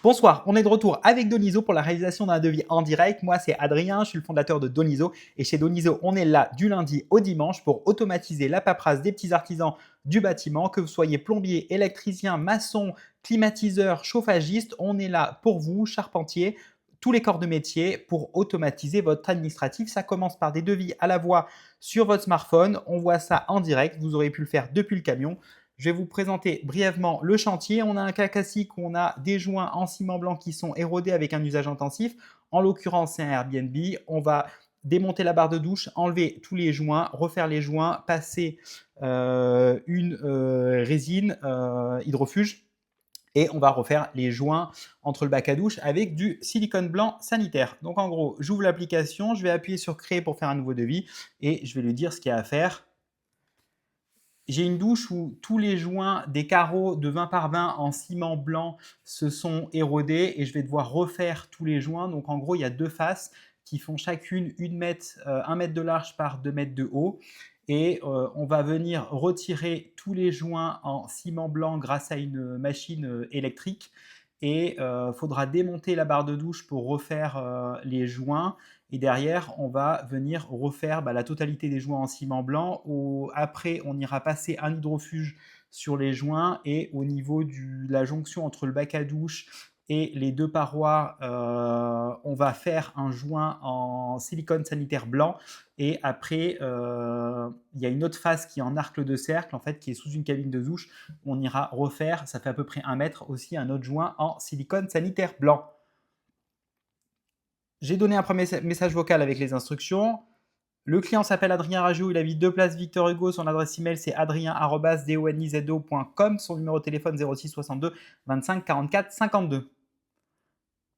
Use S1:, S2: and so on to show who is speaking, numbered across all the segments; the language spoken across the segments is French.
S1: Bonsoir, on est de retour avec Donizo pour la réalisation d'un devis en direct. Moi, c'est Adrien, je suis le fondateur de Donizo. Et chez Donizo, on est là du lundi au dimanche pour automatiser la paperasse des petits artisans du bâtiment. Que vous soyez plombier, électricien, maçon, climatiseur, chauffagiste, on est là pour vous, charpentier, tous les corps de métier pour automatiser votre administratif. Ça commence par des devis à la voix sur votre smartphone. On voit ça en direct. Vous aurez pu le faire depuis le camion. Je vais vous présenter brièvement le chantier. On a un cas classique où on a des joints en ciment blanc qui sont érodés avec un usage intensif. En l'occurrence, c'est un Airbnb. On va démonter la barre de douche, enlever tous les joints, refaire les joints, passer une résine hydrofuge et on va refaire les joints entre le bac à douche avec du silicone blanc sanitaire. Donc en gros, j'ouvre l'application, je vais appuyer sur créer pour faire un nouveau devis et je vais lui dire ce qu'il y a à faire. J'ai une douche où tous les joints des carreaux de 20 par 20 en ciment blanc se sont érodés et je vais devoir refaire tous les joints. Donc en gros, il y a deux faces qui font chacune 1 mètre de large par 2 mètres de haut. Et on va venir retirer tous les joints en ciment blanc grâce à une machine électrique. Et il faudra démonter la barre de douche pour refaire les joints. Et derrière, on va venir refaire la totalité des joints en ciment blanc. Après, on ira passer un hydrofuge sur les joints et au niveau de la jonction entre le bac à douche et les deux parois, on va faire un joint en silicone sanitaire blanc. Et après, il y a une autre face qui est en arc de cercle, en fait, qui est sous une cabine de douche. On ira refaire, ça fait à peu près 1 mètre aussi, un autre joint en silicone sanitaire blanc. J'ai donné un premier message vocal avec les instructions. Le client s'appelle Adrien Rajou, il habite 2 places Victor Hugo. Son adresse email c'est adrien@donizo.com. Son numéro de téléphone 06 62 25 44 52.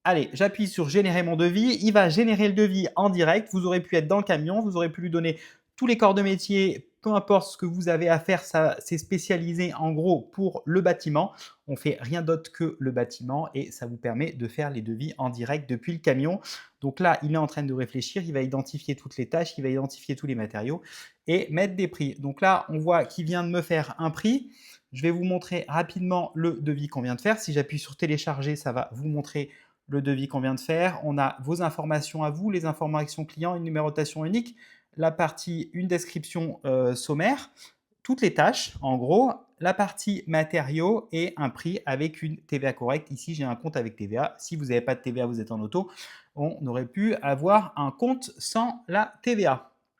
S1: Allez, j'appuie sur générer mon devis. Il va générer le devis en direct. Vous aurez pu être dans le camion, vous aurez pu lui donner tous les corps de métier, peu importe ce que vous avez à faire, ça c'est spécialisé en gros pour le bâtiment. On fait rien d'autre que le bâtiment et ça vous permet de faire les devis en direct depuis le camion. Donc là, il est en train de réfléchir, il va identifier toutes les tâches, il va identifier tous les matériaux et mettre des prix. Donc là, on voit qu'il vient de me faire un prix. Je vais vous montrer rapidement le devis qu'on vient de faire. Si j'appuie sur télécharger, ça va vous montrer le devis qu'on vient de faire. On a vos informations à vous, les informations clients, une numérotation unique, la partie, une description sommaire, toutes les tâches, en gros, la partie matériaux et un prix avec une TVA correcte. Ici, j'ai un compte avec TVA. Si vous n'avez pas de TVA, vous êtes en auto, on aurait pu avoir un compte sans la TVA.